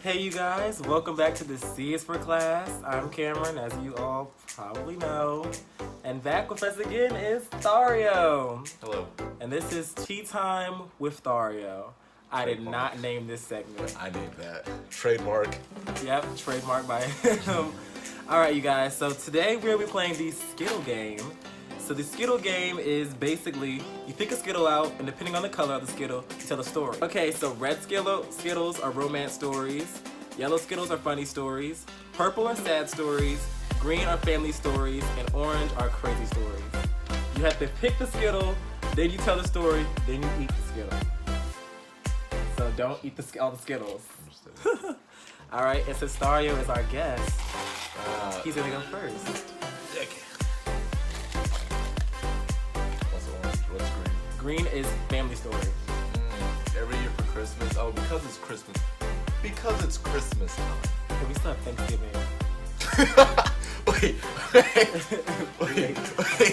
Hey you guys, welcome back to the C is for Class. I'm Cameron, as you all probably know. And back with us again is Thario. Hello. And this is Tea Time with Thario. I did Trademark. not name this segment. I named that. Trademark. Yep, trademark by him. Alright you guys, so today we're going to be playing the Skittle game. So the Skittle game is basically, you pick a Skittle out, and depending on the color of the Skittle, you tell a story. Okay, so red Skittles are romance stories, yellow Skittles are funny stories, purple are sad stories, green are family stories, and orange are crazy stories. You have to pick the Skittle, then you tell the story, then you eat the Skittle. So don't eat all the Skittles. Understood. Alright, and since Thario is our guest, he's gonna go first. Okay. What's orange? What's green? Green is family story. Every year for Christmas. Oh, because it's Christmas. Because it's Christmas time. Okay, we still have Thanksgiving. Wait.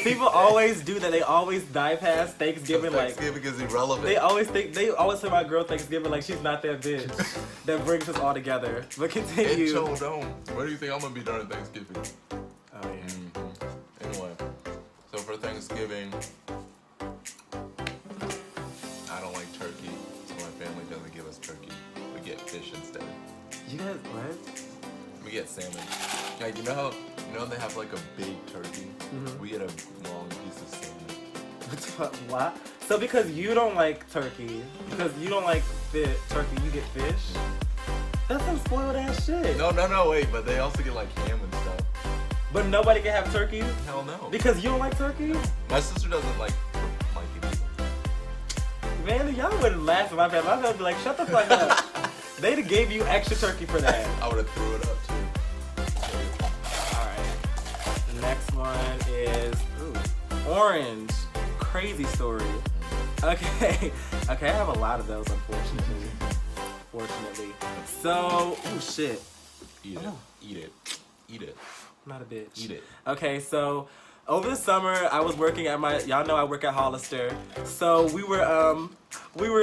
People always do that. They always dive past Thanksgiving. Thanksgiving is irrelevant. They always say about girl Thanksgiving like she's not that bitch that brings us all together. But continue. It sure don't. Where do you think I'm gonna be during Thanksgiving? Oh yeah. Anyway, so for Thanksgiving, I don't like turkey, so my family doesn't give us turkey. We get fish instead. You guys what? We get salmon. Like you know how they have like a big turkey? Mhm. We get a long piece of salmon. What the fuck? What? So because you don't like turkey, because you don't like turkey, you get fish? That's some spoiled ass shit. No, wait, but they also get like ham and stuff. But nobody can have turkey? Hell no. Because you don't like turkey? My sister doesn't like it either. Man, y'all wouldn't laugh at my family. My family would be like, shut the fuck up. They'd have gave you extra turkey for that. I would have threw it up too. Alright. The next one is orange. Crazy story. Okay. Okay, I have a lot of those, unfortunately. So, shit. Eat it. Oh. Eat it. Eat it. I'm not a bitch. Eat it. Okay, so over the summer I was working at y'all know I work at Hollister. So we were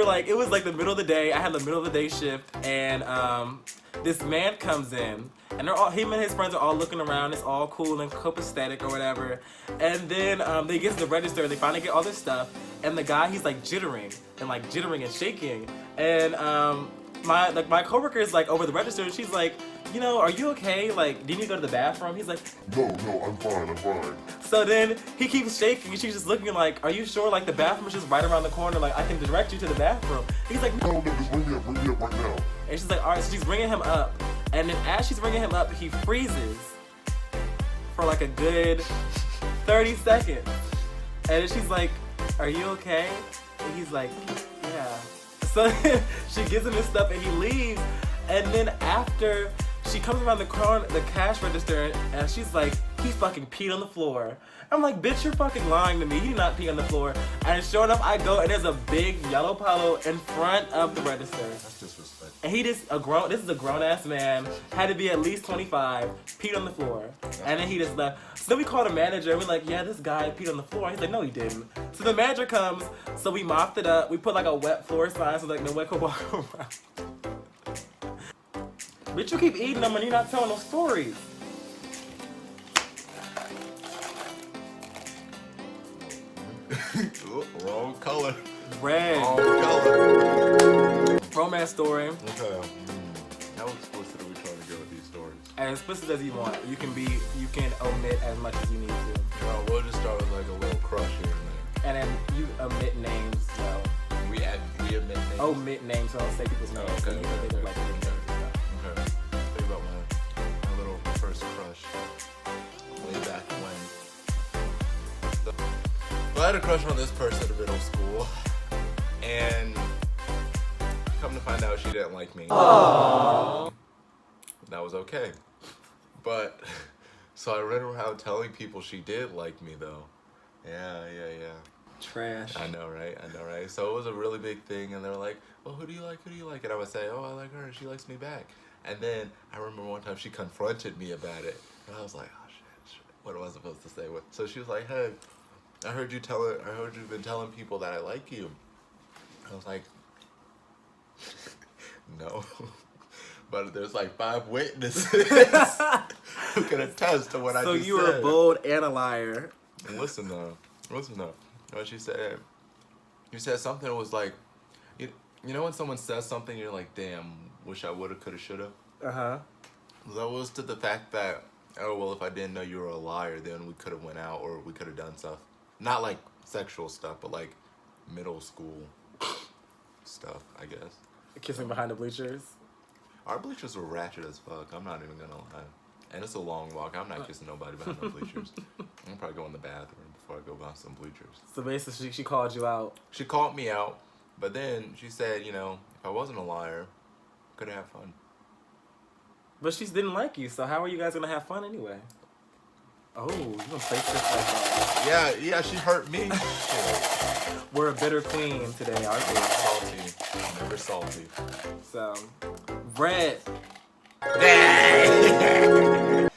like, it was like the middle of the day. I had the middle of the day shift, and this man comes in, and him and his friends are all looking around. It's all cool and copacetic or whatever. And then they get to the register. They finally get all their stuff, and the guy, he's like jittering and shaking. And my coworker is like over the register, and she's like, you know, are you okay? Like, do you need to go to the bathroom? He's like, No, I'm fine. so then he keeps shaking, and she's just looking like, are you sure? Like, the bathroom is just right around the corner. Like, I can direct you to the bathroom. He's like, no. No, just bring me up right now. And she's like, all right. So she's bringing him up, and then as she's bringing him up, he freezes for like a good 30 seconds. And then she's like, are you okay? And he's like, yeah. So she gives him his stuff, and he leaves. And then after, she comes around the cash register, and she's like, he fucking peed on the floor. I'm like, bitch, you're fucking lying to me. He did not pee on the floor. And sure enough, I go, and there's a big yellow Palo in front of the register. That's disrespectful. And this is a grown ass man, had to be at least 25, peed on the floor. And then he just left. So then we called a manager, and we're like, yeah, this guy peed on the floor. He's like, no, he didn't. So the manager comes, so we mopped it up. We put like a wet floor sign so like no one could walk around. Bitch, you keep eating them and you're not telling no stories. Wrong color. Red. Wrong color. Romance story. Okay. How explicit are we trying to go with these stories? As explicit as you want. You can omit as much as you need to. Well, we'll just start with like a little crush here and And then you omit names, so. there. We admit names. Omit names, so I'll say people's names. So you can think of like names and stuff. Okay. Think about my little first crush. Way back when. Well, I had a crush on this person in middle school, and come to find out she didn't like me. Aww. That was okay. But, so I ran around telling people she did like me though. Yeah. Trash. I know, right? So it was a really big thing, and they were like, well, who do you like? And I would say, oh, I like her, and she likes me back. And then I remember one time she confronted me about it, and I was like, oh, shit. What am I supposed to say? So she was like, hey, I heard you've been telling people that I like you. I was like, no. but there's like 5 witnesses who can attest to what I So just you said. were bold and a liar. Listen though. What she said. You said something that was like, you know when someone says something, you're like, damn, wish I woulda, coulda, shoulda. Uh-huh. That was to the fact that, oh well, if I didn't know you were a liar, then we could have went out or we could have done stuff. Not like sexual stuff, but like middle school stuff, I guess. Kissing behind the bleachers. Our bleachers were ratchet as fuck. I'm not even gonna lie. And it's a long walk. I'm not kissing nobody behind the bleachers. I'm probably go in the bathroom before I go behind some bleachers. So basically, she called you out. She called me out, but then she said, you know, if I wasn't a liar, could have fun. But she didn't like you, so how are you guys gonna have fun anyway? Oh, you gonna place this like that. Yeah, she hurt me. Shit. We're a bitter queen today, aren't we? Salty. Never salty. So, Red.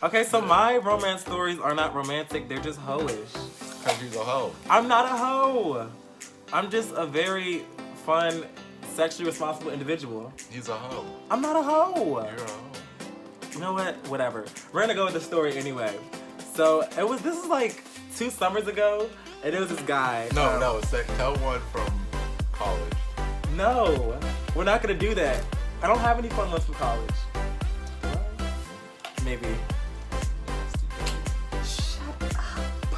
Okay, so my romance stories are not romantic, they're just hoish. Cause she's a hoe. I'm not a hoe. I'm just a very fun, sexually responsible individual. He's a hoe. I'm not a hoe. You're a hoe. You know what? Whatever. We're gonna go with the story anyway. So this is like 2 summers ago, and it was this guy. No, tell one from college. No, we're not gonna do that. I don't have any fun ones from college. Maybe. Shut up.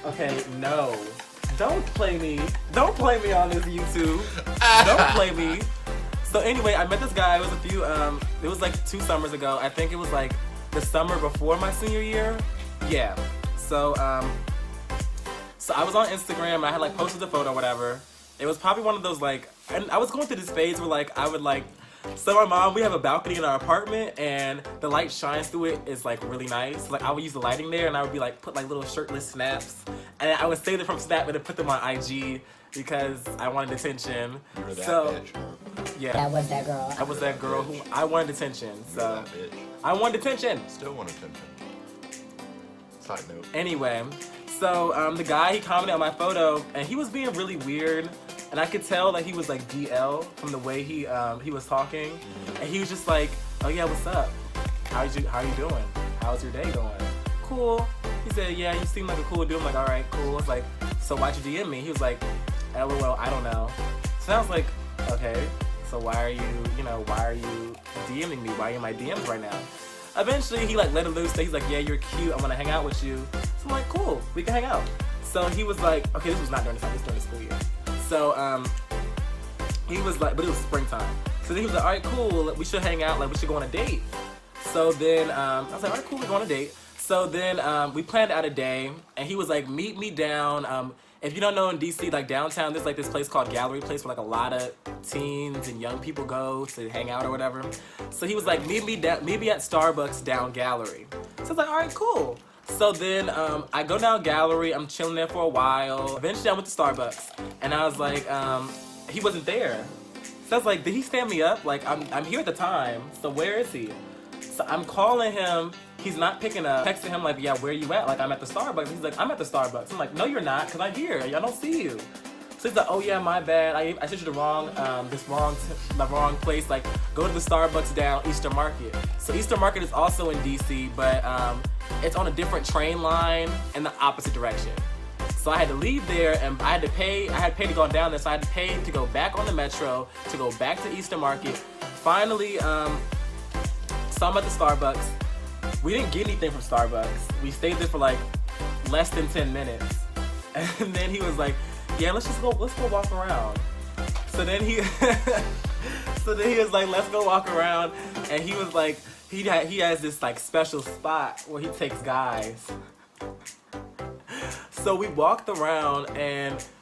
Okay, no. Don't play me. Don't play me on this YouTube. Don't play me. So anyway, I met this guy. It was it was like 2 summers ago. I think it was like the summer before my senior year. Yeah. So so I was on Instagram and I had like posted the photo or whatever. It was probably one of those like, and I was going through this phase where like I would like, so my mom, we have a balcony in our apartment and the light shines through it. It's like really nice. Like I would use the lighting there and I would be like, put like little shirtless snaps. And I would save them from Snap and put them on IG because I wanted attention. You were that So, bitch. yeah. That was that girl. I was that girl who, I wanted attention. You were So, that bitch. I wanted attention. Still want attention. Side note. Anyway, so the guy, he commented on my photo and he was being really weird. And I could tell that he was like DL from the way he was talking. And he was just like, oh yeah, what's up? How you doing? How's your day going? Cool. He said, yeah, you seem like a cool dude. I'm like, all right, cool. It's like, so why'd you DM me? He was like, LOL, I don't know. So I was like, okay, so why are you DMing me? Why are you in my DMs right now? Eventually, he like let it loose. So he's like, yeah, you're cute. I'm gonna hang out with you. So I'm like, cool, we can hang out. So he was like, okay, this was not during the time, this was during the school year. So he was like, but it was springtime. So then he was like, all right, cool, we should hang out, like we should go on a date. So then I was like, all right, cool, we go on a date. So then we planned out a day, and he was like, meet me down. If you don't know, in DC, like downtown, there's like this place called Gallery Place where like a lot of teens and young people go to hang out or whatever. So he was like, meet me at Starbucks down Gallery. So I was like, all right, cool. So then I go down Gallery, I'm chilling there for a while. Eventually I went to Starbucks, and I was like, he wasn't there. So I was like, did he stand me up? Like, I'm here at the time, so where is he? So I'm calling him, he's not picking up. Texting him like, yeah, where you at? Like, I'm at the Starbucks. He's like, I'm at the Starbucks. I'm like, no, you're not, because I'm here. I don't see you. So he's like, oh yeah, my bad. I sent you the wrong place. Like, go to the Starbucks down Eastern Market. So Eastern Market is also in DC, but it's on a different train line in the opposite direction. So I had to leave there, and I had to pay to go down there, so I had to pay to go back on the metro, to go back to Eastern Market. Finally, so I'm at the Starbucks. We didn't get anything from Starbucks. We stayed there for like less than 10 minutes. And then he was like, yeah, let's go walk around. So then he was like, let's go walk around. And he was like, he has this like special spot where he takes guys. So we walked around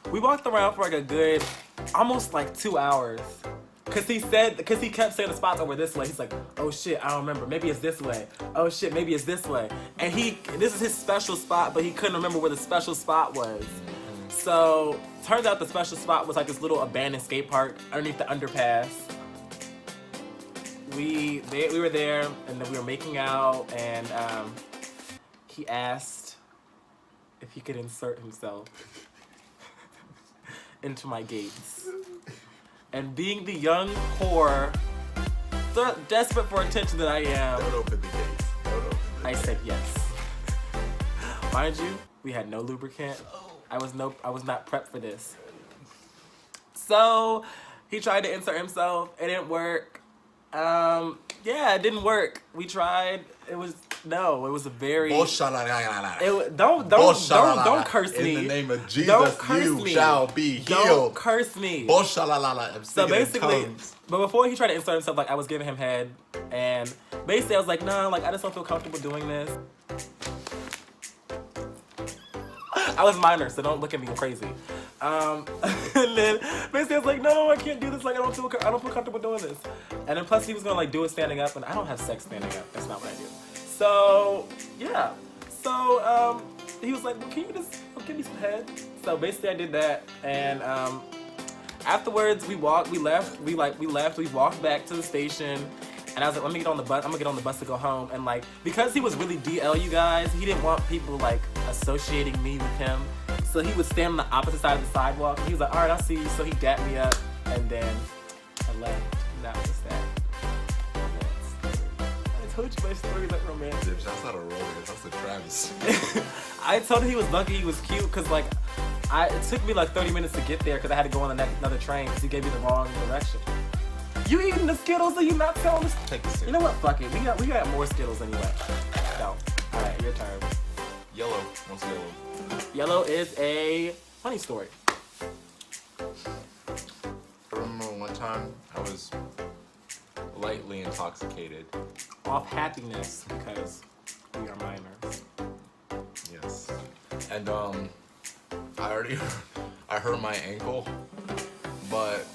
for like a good, almost like 2 hours. Cause he kept saying the spot's over this way. He's like, oh shit, I don't remember. Maybe it's this way. Oh shit, maybe it's this way. And this is his special spot, but he couldn't remember where the special spot was. So turns out the special spot was like this little abandoned skate park underneath the underpass. We were there, and then we were making out, and he asked if he could insert himself into my gates. And being the young whore, desperate for attention that I am, Don't open the gates. Don't open the I gates. said yes. Mind you, we had no lubricant. I was not prepped for this. So he tried to insert himself. It didn't work. Yeah, it didn't work. We tried. It was a very. Don't curse me. In the name of Jesus, Don't curse you me. shall be healed. Don't curse me. I'm So basically, in tongues. but before he tried to insert himself, like I was giving him head, and basically I was like, no, like I just don't feel comfortable doing this. I was minor, so don't look at me crazy. And then basically I was like, no, I can't do this. Like I don't feel comfortable doing this. And then plus he was gonna like do it standing up, and I don't have sex standing up. That's not what I do. So yeah. So he was like, well, can you just give me some head? So basically I did that, and afterwards we walked back to the station. And I was like, let me get on the bus. I'm gonna get on the bus to go home. And like, because he was really DL, you guys, he didn't want people like associating me with him. So he would stand on the opposite side of the sidewalk. And he was like, all right, I'll see you. So he dapped me up, and then I left. And that was that. I told you my story is like romantic. That's not a romance. That's a travesty. I told him he was lucky he was cute, because like, it took me like 30 minutes to get there because I had to go on another train because he gave me the wrong direction. You eating the Skittles? Are you not telling us? Take the You know what? Fuck it. We got more Skittles anyway. So, all right, your turn. Yellow. What's yellow? Yellow is a funny story. I remember one time I was lightly intoxicated. Off happiness because we are minors. Yes. And I hurt my ankle, but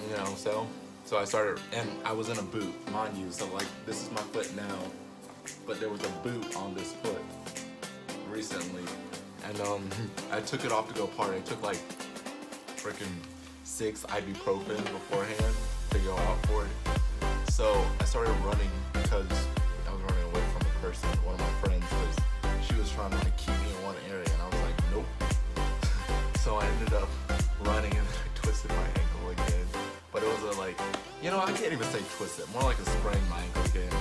you know, so I started, and I was in a boot, mind you. So like, this is my foot now, but there was a boot on this foot recently, and I took it off to go party. I took like freaking 6 ibuprofen beforehand to go out for it. So I started running because I was running away from a person, one of my friends, because she was trying to like keep me in one area, and I was like, nope. So I ended up running, and I twisted my ankle again. But it was a like, you know, I can't even say twisted, more like a sprained my ankle again.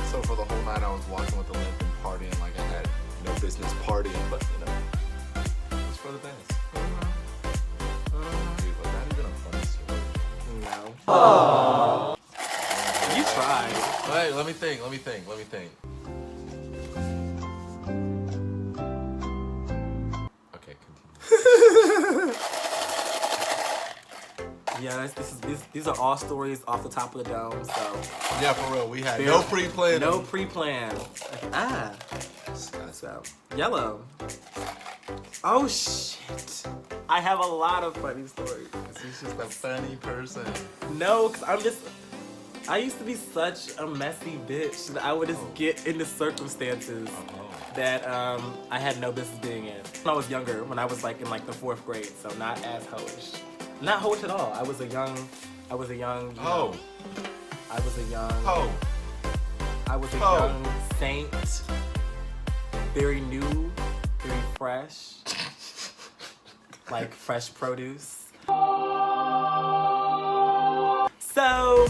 So for the whole night I was walking with a limp and partying like I had no business partying, but you know, it was for the best. Dude, was that even a funny story? No. Aww. You tried. Wait, let me think. Okay, continue. Yeah, these are all stories off the top of the dome, so. Yeah, for real, we had no pre-plan. No pre-plan. So, yellow. Oh shit. I have a lot of funny stories. He's just a funny person. No, because I used to be such a messy bitch that I would just get into circumstances that I had no business being in. When I was younger, when I was like in like the 4th grade, so not as hoish. Not hoish at all. I was a young, I was a young saint. Very new, very fresh. Like fresh produce. So,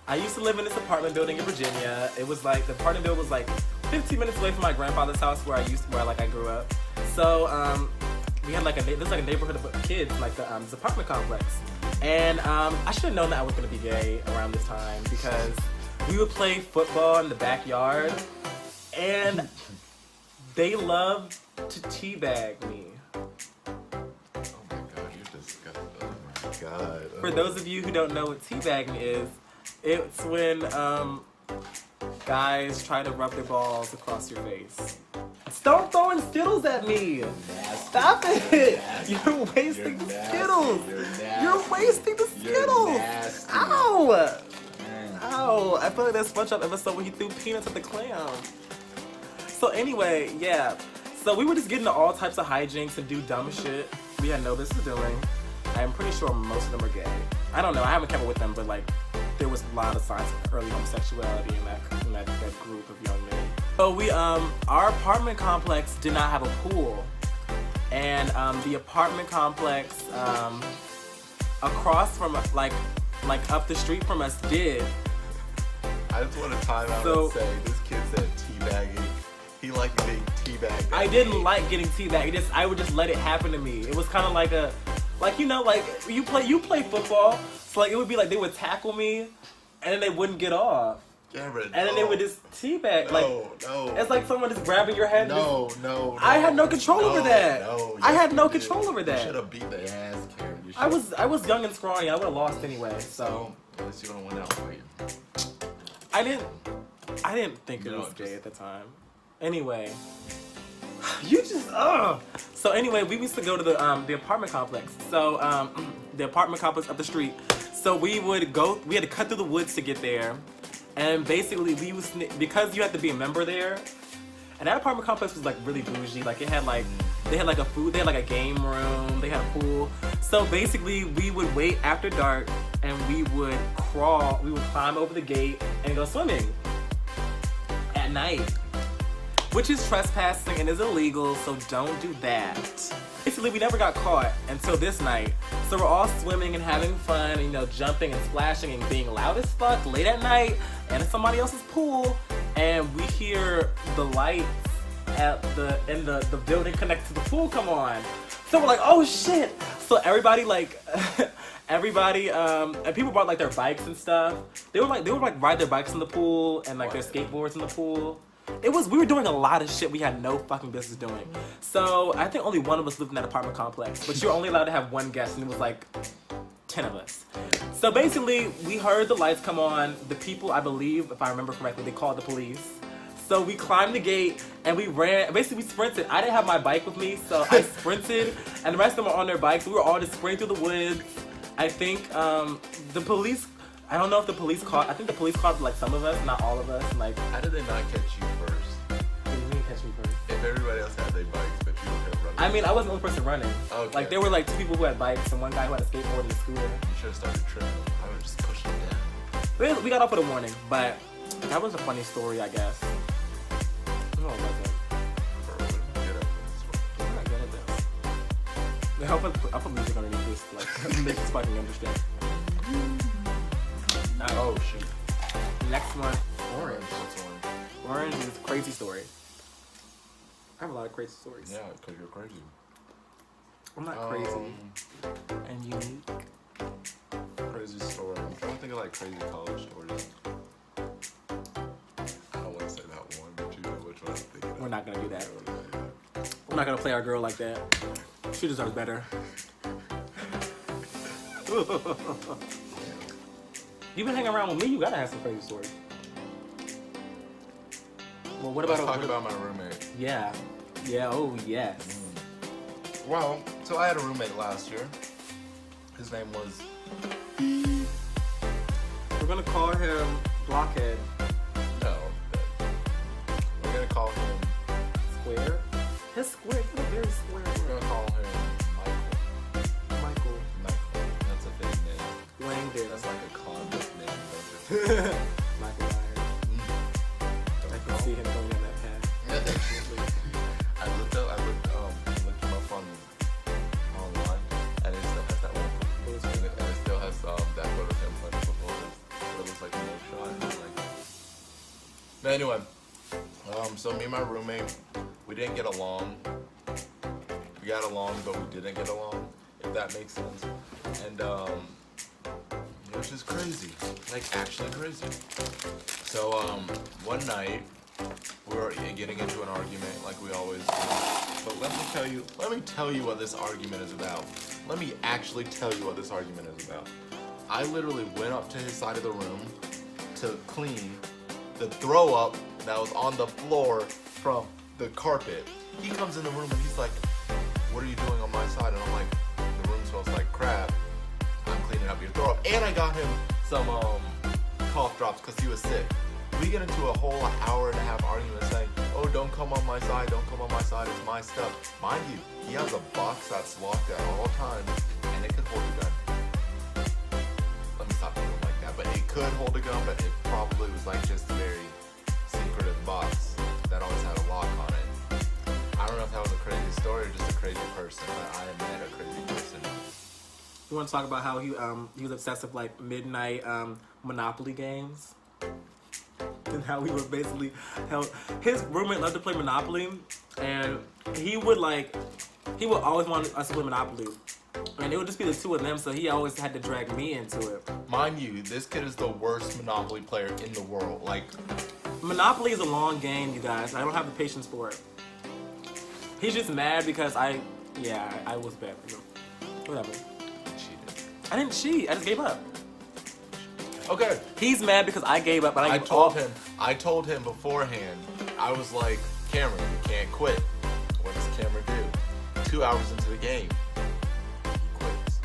I used to live in this apartment building in Virginia. It was like, the apartment building was like 15 minutes away from my grandfather's house where I grew up. So, we had like there's like a neighborhood of kids, like this apartment complex. And I should have known that I was gonna be gay around this time because we would play football in the backyard and they loved to teabag me. God. For those of you who don't know what teabagging is, it's when guys try to rub their balls across your face. Stop throwing Skittles at me! Stop it! You're wasting the Skittles! You're wasting the Skittles! Ow! Ow! I feel like that SpongeBob episode where he threw peanuts at the clown. So anyway, yeah. So we would just get into all types of hijinks and do dumb shit we had no business doing. I'm pretty sure most of them are gay. I don't know, I haven't kept up with them, but like, there was a lot of signs of early homosexuality in that group of young men. So we, our apartment complex did not have a pool. And the apartment complex, across from like up the street from us did. I just want to time out So- and say this kid said teabagging. He liked being teabagged. I didn't like getting teabagged. I would just let it happen to me. It was kind of like you play football. So like it would be like they would tackle me, and then they wouldn't get off, Cameron, and then they would just teabag. no. It's like someone just grabbing your head. No. I had no control over that. No, I had yes, no you did. control over You that. should have beat the ass, Cameron. You I should've- was young and scrawny. I would have lost anyway. So At least you don't win out for you. I didn't think it No, was gay just- at the time. Anyway, you just So anyway, we used to go to the apartment complex. So the apartment complex up the street. So we had to cut through the woods to get there, and basically because you had to be a member there. And that apartment complex was like really bougie. Like they had like a game room, they had a pool. So basically we would wait after dark and we would climb over the gate and go swimming at night. Which is trespassing and is illegal, so don't do that. Basically, we never got caught until this night. So we're all swimming and having fun, jumping and splashing and being loud as fuck late at night and in somebody else's pool. And we hear the lights in the building connected to the pool come on. So we're like, oh shit! So everybody and people brought like their bikes and stuff. They would ride their bikes in the pool and like their skateboards in the pool. We were doing a lot of shit we had no fucking business doing. So I think only one of us lived in that apartment complex, but you're only allowed to have one guest, and it was like 10 of us. So basically, we heard the lights come on. The people, I believe, if I remember correctly, they called the police. So we climbed the gate and we ran. Basically, we sprinted. I didn't have my bike with me, so I sprinted, and the rest of them were on their bikes. We were all just sprinting through the woods. I think the police. I don't know if the police caught. I think the police caught like some of us, not all of us. Like, How did they not catch you first? what do you mean catch me first? If everybody else had their bikes, but you don't have running. I mean, I wasn't the only person running. Okay. Like, there were like 2 people who had bikes and one guy who had a skateboard and a scooter. You should have started tripping. I would just push them down. We got off with a warning, but that was a funny story, I guess. No, it wasn't. Bro, what did you get up with I'm not good at this. I'll put music underneath this, like, make this fucking understand. this? Oh, shoot. Next one, orange. What's one? Orange is a crazy story. I have a lot of crazy stories. Yeah, because you're crazy. I'm not crazy and unique. Crazy story. I'm trying to think of like crazy college stories. I don't want to say that one, but you know which one I'm thinking of. We're not gonna do that. Yeah. We're not gonna play our girl like that. She deserves better. You've been hanging around with me. You gotta have some crazy stories. Well, what Let's about talk about my roommate. Yeah. Oh yes. Well, so I had a roommate last year. His name was. We're gonna call him Blockhead. No. We're gonna call him. Square. His square. He's a very square We're word. gonna call him Michael. Michael. That's a fake name. Langdon. That's like a convict name. Don't you? Michael Myers. I can see him going down that path. I looked him up online, and it still has that one. And it still has that photo of him playing football. It looks like a no shot. But anyway, so me and my roommate, we didn't get along. We got along, but we didn't get along, if that makes sense. And it was just crazy, like actually crazy. So one night we were getting into an argument like we always do. But let me tell you what this argument is about. Let me actually tell you what this argument is about. I literally went up to his side of the room to clean the throw up that was on the floor from the carpet. He comes in the room and he's like, "What are you doing on my side?" And I'm like, "The room smells like crap. I'm cleaning up your throw up." And I got him some cough drops because he was sick. We get into a whole hour and a half argument saying, "Oh, don't come on my side, don't come on my side, it's my stuff." Mind you, he has a box that's locked at all times, and it could hold a gun. Let me stop doing it like that, but it could hold a gun, but it probably was like just a very secretive box that always had a lock on it. I don't know if that was a crazy story or just a crazy person, but I met a crazy person. You want to talk about how he was obsessed with like midnight Monopoly games, and how we were basically how his roommate loved to play Monopoly, and he would always want us to play Monopoly, and it would just be the two of them. So he always had to drag me into it. Mind you, this kid is the worst Monopoly player in the world. Like, Monopoly is a long game, you guys. I don't have the patience for it. He's just mad because I was bad for him. Whatever. cheated. I didn't cheat. I just gave up. Okay. He's mad because I gave up, but I told him beforehand. I was like, Cameron, you can't quit. What does Cameron do? 2 hours into the game, he quits.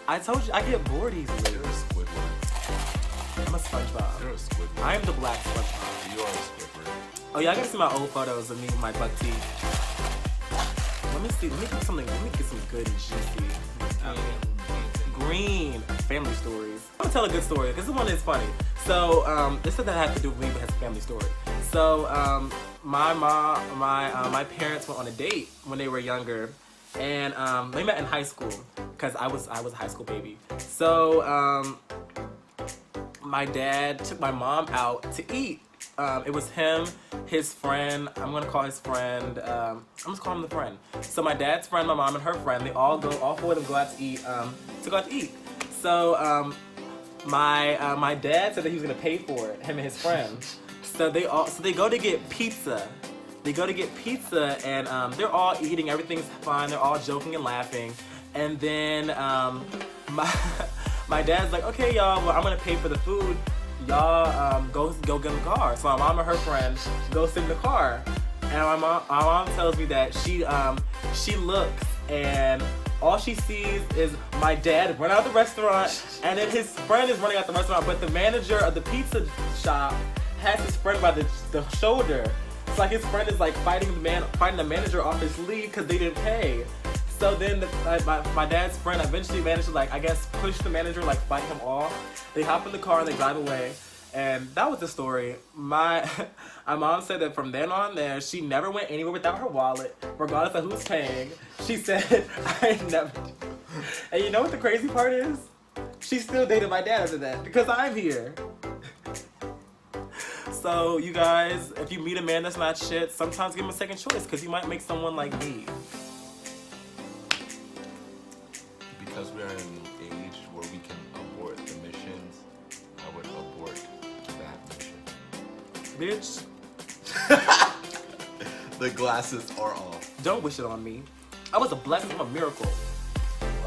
I told you I get bored easily. You're a Squidward. I'm a SpongeBob. You're a Squidward. I am the black SpongeBob. You are a Squidward. Oh yeah, I gotta see my old photos of me with my buck teeth. Let me see. Let me get something. Let me get some good and juicy. Green family stories. I'm gonna tell a good story because this one is funny. So this doesn't have to do with me, but has a family story. So my parents went on a date when they were younger, and they met in high school because I was a high school baby. So my dad took my mom out to eat. It was him, his friend. I'm gonna call his friend. I'm just calling him the friend. So my dad's friend, my mom, and her friend. They all four of them go out to eat. So my dad said that he was gonna pay for it. Him and his friend. So they go to get pizza. And they're all eating. Everything's fine. They're all joking and laughing. And then my dad's like, okay, y'all. Well, I'm gonna pay for the food. Y'all go get in the car. So my mom and her friend go sit in the car, and my mom tells me that she looks and all she sees is my dad run out of the restaurant, and then his friend is running out the restaurant, but the manager of the pizza shop has his friend by the shoulder. It's like his friend is like fighting the manager off his leave because they didn't pay. So then my dad's friend eventually managed to I guess push the manager, fight him off. They hop in the car and they drive away. And that was the story. My mom said that from then on there, she never went anywhere without her wallet, regardless of who's paying. She said, I never did. And you know what the crazy part is? She still dated my dad after that because I'm here. So you guys, if you meet a man that's not shit, sometimes give him a second choice because you might make someone like me. Because we are in an age where we can abort the missions, I would abort that mission. Bitch, The glasses are off. don't wish it on me. I was a blessing, I'm a miracle.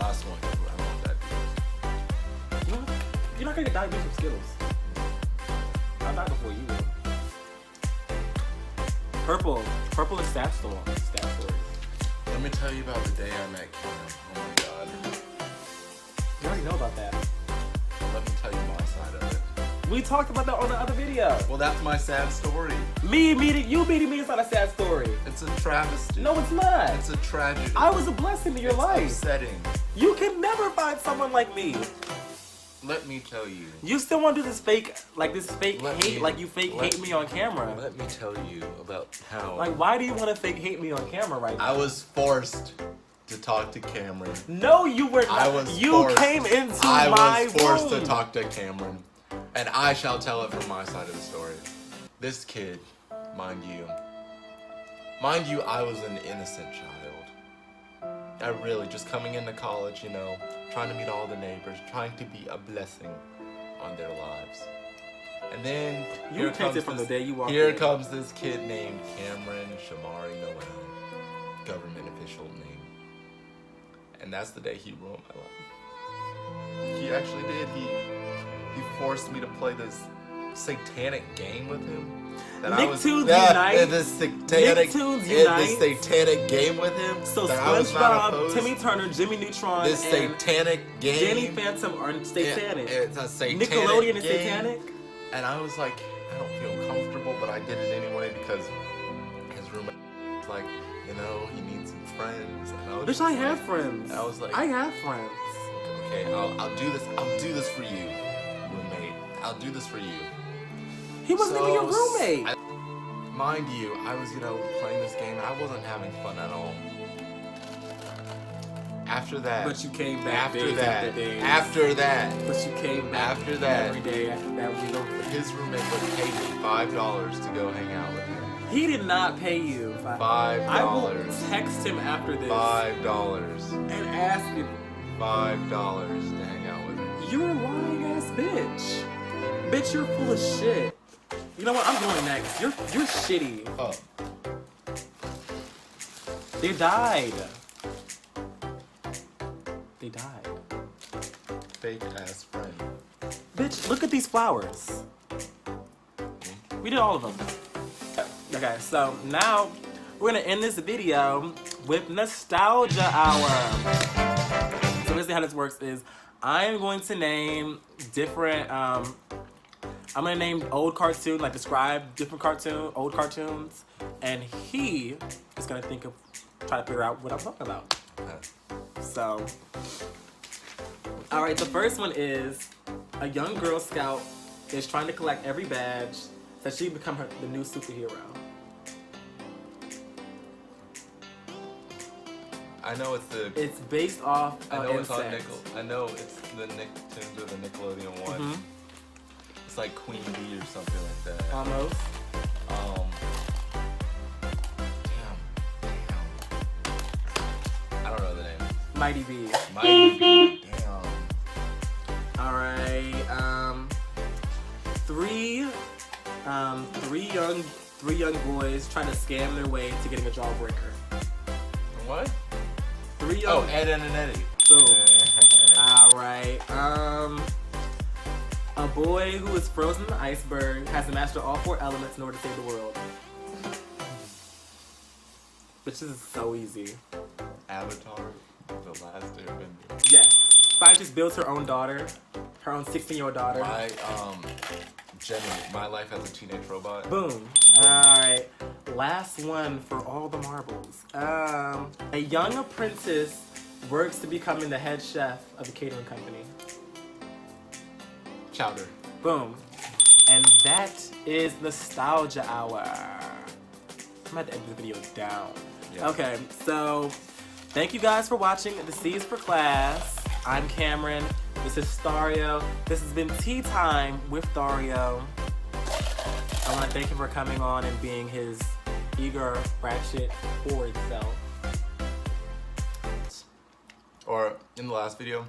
Last one, I want that. You're not gonna get diabetes from Skittles. I'll die before you will. Purple is stat story. Let me tell you about the day I met Cameron. Oh my god. You already know about that. Let me tell you my side of it. We talked about that on the other video. Well, that's my sad story. You meeting me is not a sad story. It's a travesty. No, it's not. It's a tragedy. I was a blessing to your It's life. upsetting. You can never find someone like me. Let me tell you. You still want to do this fake hate, Let you fake me- hate me on camera. Let me tell you about how Why do you want to fake hate me on camera right now? I was forced to talk to Cameron. No, you were not. I was you forced. came into I my was forced room. to talk to Cameron, and I shall tell it from my side of the story. This kid, mind you, I was an innocent child. I really just coming into college, trying to meet all the neighbors, trying to be a blessing on their lives. And then You tainted from the day you walked Here in. comes this kid named Cameron Shamari Noel, government official name. And that's the day he ruined my life. He actually did. He forced me to play this satanic game with him. Nicktoons Unite. This satanic, Nicktoons Unite. this satanic game with him. So that I was not SpongeBob, opposed. Timmy Turner, Jimmy Neutron, This and satanic game. Danny Phantom are satanic. It's a satanic Nickelodeon is game. satanic. And I was like, I don't feel comfortable, but I did it anyway because his roommate was like, he needs some friends. And I was Bitch, just I like- have friends. I was like, I have friends. okay, I'll do this. I'll do this for you, roommate. I'll do this for you. He wasn't even your roommate. Mind you, I was, playing this game and I wasn't having fun at all. After that. But you came back After days that. after days. After that. But you came back After that. every day after that week. His roommate would pay me $5 to go hang out with him. He did not pay you $5. I will text him after this $5. and ask him. $5 to hang out with him. You're a lying ass bitch. Bitch, you're full of shit. You know what? I'm going next. You're shitty. Oh. They died. They died. Fake ass friend. Bitch, look at these flowers. We did all of them. Okay, so now we're gonna end this video with Nostalgia Hour. So basically how this works is I am going to name different, I'm gonna name old cartoon, like describe different old cartoons, and he is gonna try to figure out what I'm talking about. So, all right, the first one is a young Girl Scout is trying to collect every badge so she can become the new superhero. I know It's based off I know it's on insects. I know it's the Nicktoons or the Nickelodeon one. Mhm. It's like Queen Bee or something like that. Almost. Damn. I don't know the name. Mighty B. Mighty Bee. Damn. All right. Three young boys trying to scam their way to getting a jawbreaker. What? Three young. Oh, Ed, Edd and Eddy. Boom. All right. A boy who is frozen in an iceberg has to master all 4 elements in order to save the world. Bitch, this is so easy. Avatar, The Last Airbender. Yes. Scientist builds her own daughter, her own 16-year-old daughter. Jenny, My Life as a Teenage Robot. Boom. Alright. Last one for all the marbles. A young apprentice works to becoming the head chef of a catering company. Chowder. Boom. And that is Nostalgia Hour. I'm about to edit the video down. Yeah. Okay, so thank you guys for watching The C is for Class. I'm Cameron. This is Dario. This has been Tea Time with Dario. I want to thank him for coming on and being his eager, ratchet, horrid self. Or, in the last video,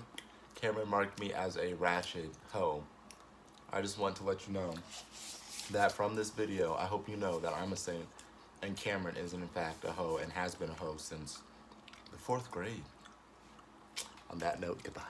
Cameron marked me as a ratchet hoe. I just want to let you know that from this video, I hope you know that I'm a saint and Cameron is in fact a hoe and has been a hoe since the 4th grade. On that note, goodbye.